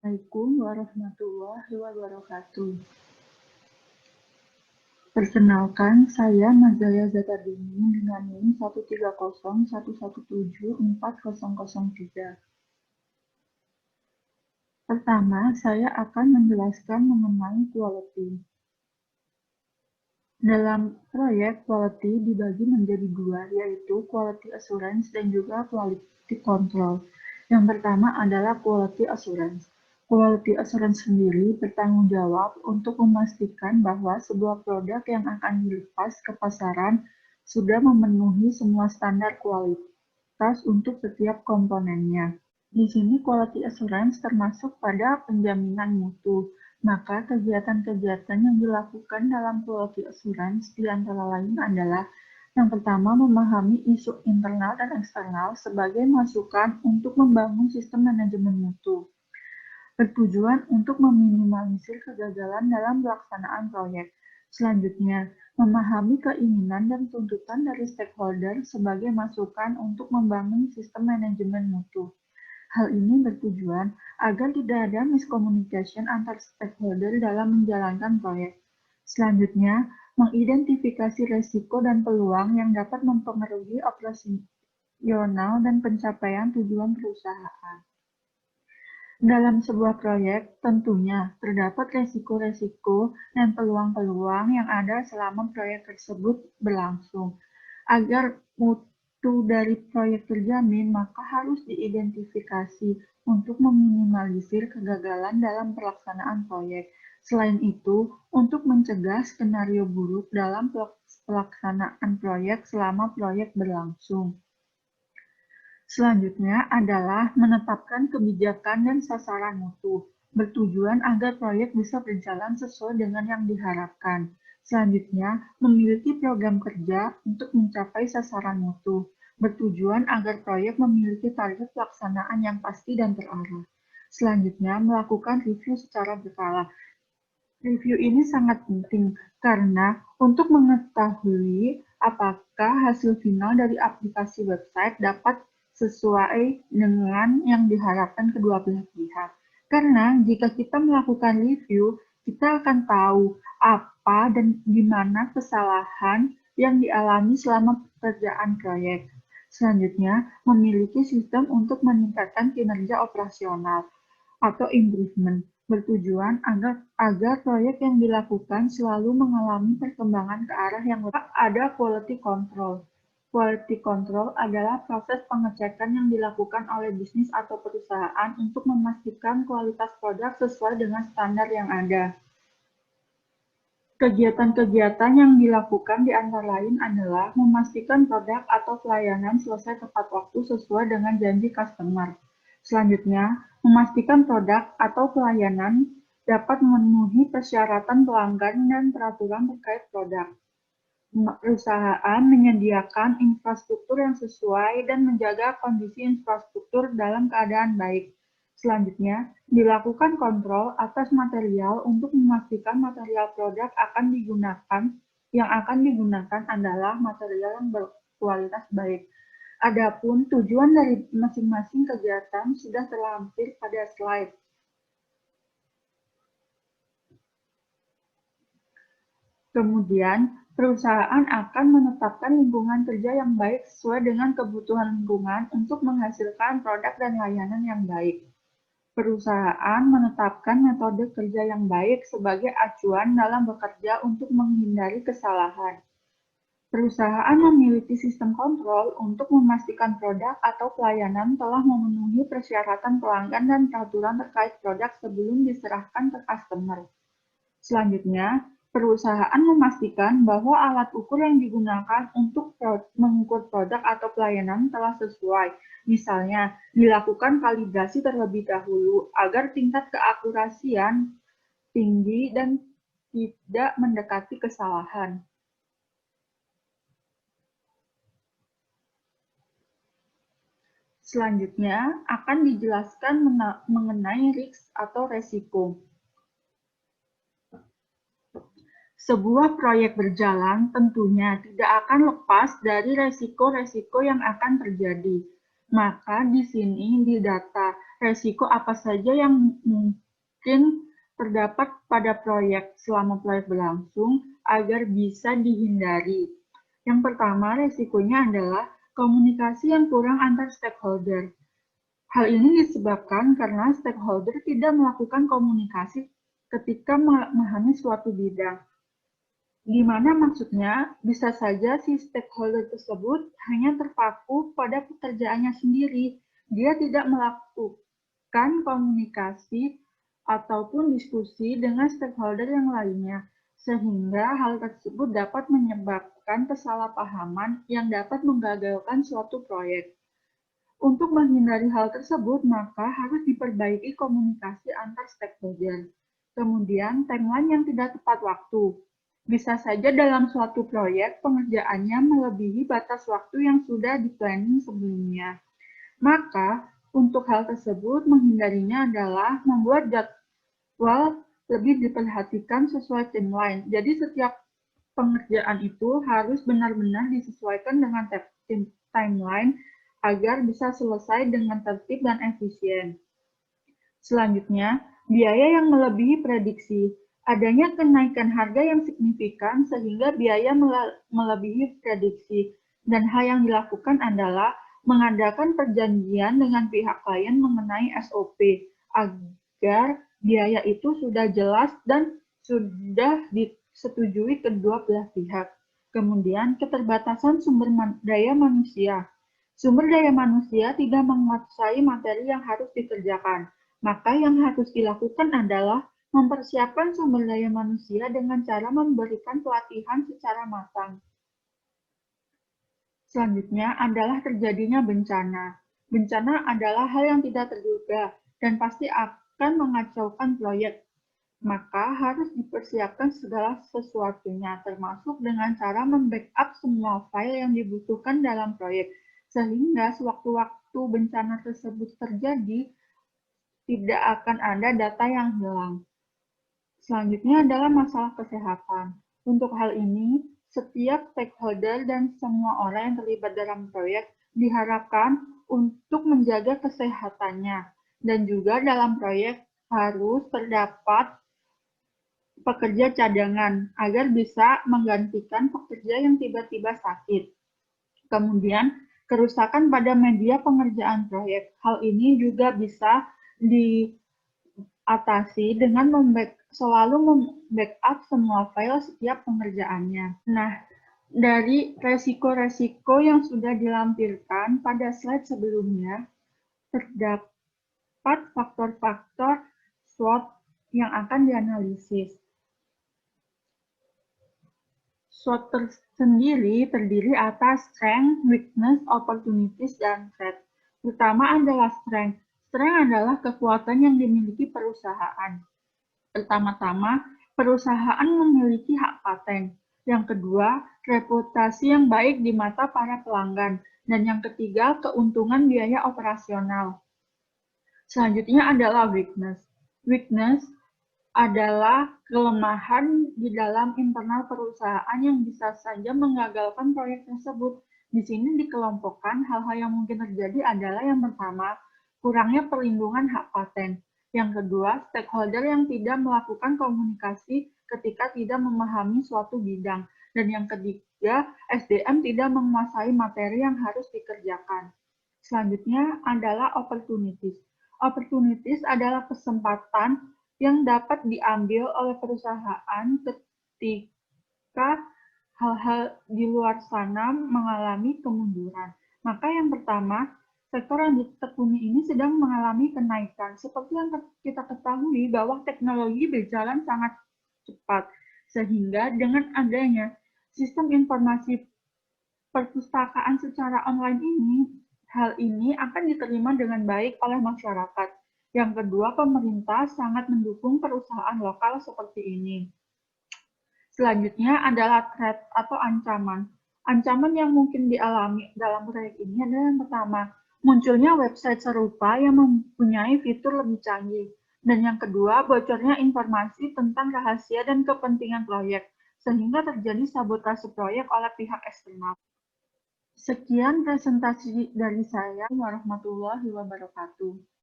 Assalamualaikum warahmatullahi wabarakatuh. Perkenalkan, saya Mazaya Zatardini dengan NIM 13011740003. Pertama, saya akan menjelaskan mengenai quality. Dalam proyek, quality dibagi menjadi dua, yaitu quality assurance dan juga quality control. Yang pertama adalah quality assurance. Quality assurance sendiri bertanggung jawab untuk memastikan bahwa sebuah produk yang akan dilepas ke pasaran sudah memenuhi semua standar kualitas untuk setiap komponennya. Di sini quality assurance termasuk pada penjaminan mutu. Maka kegiatan-kegiatan yang dilakukan dalam quality assurance di antara lain adalah yang pertama, memahami isu internal dan eksternal sebagai masukan untuk membangun sistem manajemen mutu. Bertujuan untuk meminimalisir kegagalan dalam pelaksanaan proyek. Selanjutnya, memahami keinginan dan tuntutan dari stakeholder sebagai masukan untuk membangun sistem manajemen mutu. Hal ini bertujuan agar tidak ada miscommunication antar stakeholder dalam menjalankan proyek. Selanjutnya, mengidentifikasi risiko dan peluang yang dapat mempengaruhi operasional dan pencapaian tujuan perusahaan. Dalam sebuah proyek, tentunya terdapat risiko-risiko dan peluang-peluang yang ada selama proyek tersebut berlangsung. Agar mutu dari proyek terjamin, maka harus diidentifikasi untuk meminimalisir kegagalan dalam pelaksanaan proyek. Selain itu, untuk mencegah skenario buruk dalam pelaksanaan proyek selama proyek berlangsung. Selanjutnya adalah menetapkan kebijakan dan sasaran mutu, bertujuan agar proyek bisa berjalan sesuai dengan yang diharapkan. Selanjutnya, memiliki program kerja untuk mencapai sasaran mutu, bertujuan agar proyek memiliki target pelaksanaan yang pasti dan terarah. Selanjutnya, melakukan review secara berkala. Review ini sangat penting karena untuk mengetahui apakah hasil final dari aplikasi website dapat sesuai dengan yang diharapkan kedua belah pihak. Karena jika kita melakukan review, kita akan tahu apa dan di mana kesalahan yang dialami selama pekerjaan proyek. Selanjutnya, memiliki sistem untuk meningkatkan kinerja operasional atau improvement, bertujuan agar proyek yang dilakukan selalu mengalami perkembangan ke arah yang lebih. Ada quality control. Quality control adalah proses pengecekan yang dilakukan oleh bisnis atau perusahaan untuk memastikan kualitas produk sesuai dengan standar yang ada. Kegiatan-kegiatan yang dilakukan di antara lain adalah memastikan produk atau pelayanan selesai tepat waktu sesuai dengan janji customer. Selanjutnya, memastikan produk atau pelayanan dapat memenuhi persyaratan pelanggan dan peraturan terkait produk. Perusahaan menyediakan infrastruktur yang sesuai dan menjaga kondisi infrastruktur dalam keadaan baik. Selanjutnya, dilakukan kontrol atas material untuk memastikan material produk yang akan digunakan adalah material yang berkualitas baik. Adapun tujuan dari masing-masing kegiatan sudah terlampir pada slide. Kemudian, perusahaan akan menetapkan lingkungan kerja yang baik sesuai dengan kebutuhan lingkungan untuk menghasilkan produk dan layanan yang baik. Perusahaan menetapkan metode kerja yang baik sebagai acuan dalam bekerja untuk menghindari kesalahan. Perusahaan memiliki sistem kontrol untuk memastikan produk atau pelayanan telah memenuhi persyaratan pelanggan dan peraturan terkait produk sebelum diserahkan ke customer. Selanjutnya, perusahaan memastikan bahwa alat ukur yang digunakan untuk mengukur produk atau pelayanan telah sesuai. Misalnya, dilakukan kalibrasi terlebih dahulu agar tingkat keakurasian tinggi dan tidak mendekati kesalahan. Selanjutnya, akan dijelaskan mengenai risk atau resiko. Sebuah proyek berjalan tentunya tidak akan lepas dari resiko-resiko yang akan terjadi. Maka di sini didata resiko apa saja yang mungkin terdapat pada proyek selama proyek berlangsung agar bisa dihindari. Yang pertama, resikonya adalah komunikasi yang kurang antar stakeholder. Hal ini disebabkan karena stakeholder tidak melakukan komunikasi ketika memahami suatu bidang. Di mana maksudnya, bisa saja si stakeholder tersebut hanya terpaku pada pekerjaannya sendiri. Dia tidak melakukan komunikasi ataupun diskusi dengan stakeholder yang lainnya, sehingga hal tersebut dapat menyebabkan kesalahpahaman yang dapat menggagalkan suatu proyek. Untuk menghindari hal tersebut, maka harus diperbaiki komunikasi antar stakeholder. Kemudian, timeline yang tidak tepat waktu. Bisa saja dalam suatu proyek, pengerjaannya melebihi batas waktu yang sudah di-planning sebelumnya. Maka, untuk hal tersebut, menghindarinya adalah membuat jadwal lebih diperhatikan sesuai timeline. Jadi, setiap pengerjaan itu harus benar-benar disesuaikan dengan timeline agar bisa selesai dengan tertib dan efisien. Selanjutnya, biaya yang melebihi prediksi. Adanya kenaikan harga yang signifikan sehingga biaya melebihi prediksi. Dan hal yang dilakukan adalah mengadakan perjanjian dengan pihak klien mengenai SOP agar biaya itu sudah jelas dan sudah disetujui kedua belah pihak. Kemudian, keterbatasan sumber daya manusia. Sumber daya manusia tidak menguasai materi yang harus dikerjakan. Maka yang harus dilakukan adalah mempersiapkan sumber daya manusia dengan cara memberikan pelatihan secara matang. Selanjutnya adalah terjadinya bencana. Bencana adalah hal yang tidak terduga dan pasti akan mengacaukan proyek. Maka harus dipersiapkan segala sesuatunya, termasuk dengan cara membackup semua file yang dibutuhkan dalam proyek, sehingga sewaktu-waktu bencana tersebut terjadi, tidak akan ada data yang hilang. Selanjutnya adalah masalah kesehatan. Untuk hal ini, setiap stakeholder dan semua orang yang terlibat dalam proyek diharapkan untuk menjaga kesehatannya. Dan juga dalam proyek harus terdapat pekerja cadangan agar bisa menggantikan pekerja yang tiba-tiba sakit. Kemudian, kerusakan pada media pengerjaan proyek. Hal ini juga bisa diatasi dengan selalu membackup semua file setiap pengerjaannya. Nah, dari resiko-resiko yang sudah dilampirkan pada slide sebelumnya, terdapat faktor-faktor SWOT yang akan dianalisis. SWOT sendiri terdiri atas strength, weakness, opportunities, dan threat. Pertama adalah strength. Strength adalah kekuatan yang dimiliki perusahaan. Pertama-tama, perusahaan memiliki hak paten. Yang kedua, reputasi yang baik di mata para pelanggan. Dan yang ketiga, keuntungan biaya operasional. Selanjutnya adalah weakness. Weakness adalah kelemahan di dalam internal perusahaan yang bisa saja menggagalkan proyek tersebut. Di sini dikelompokkan hal-hal yang mungkin terjadi adalah yang pertama, kurangnya perlindungan hak paten. Yang kedua, stakeholder yang tidak melakukan komunikasi ketika tidak memahami suatu bidang. Dan yang ketiga, SDM tidak menguasai materi yang harus dikerjakan. Selanjutnya adalah opportunities. Opportunities adalah kesempatan yang dapat diambil oleh perusahaan ketika hal-hal di luar sana mengalami kemunduran. Maka yang pertama, sektor yang ditekuni ini sedang mengalami kenaikan. Seperti yang kita ketahui bahwa teknologi berjalan sangat cepat, sehingga dengan adanya sistem informasi perpustakaan secara online ini, hal ini akan diterima dengan baik oleh masyarakat. Yang kedua, pemerintah sangat mendukung perusahaan lokal seperti ini. Selanjutnya adalah threat atau ancaman. Ancaman yang mungkin dialami dalam proyek ini adalah yang pertama, munculnya website serupa yang mempunyai fitur lebih canggih. Dan yang kedua, bocornya informasi tentang rahasia dan kepentingan proyek, sehingga terjadi sabotase proyek oleh pihak eksternal. Sekian presentasi dari saya. Warahmatullahi wabarakatuh.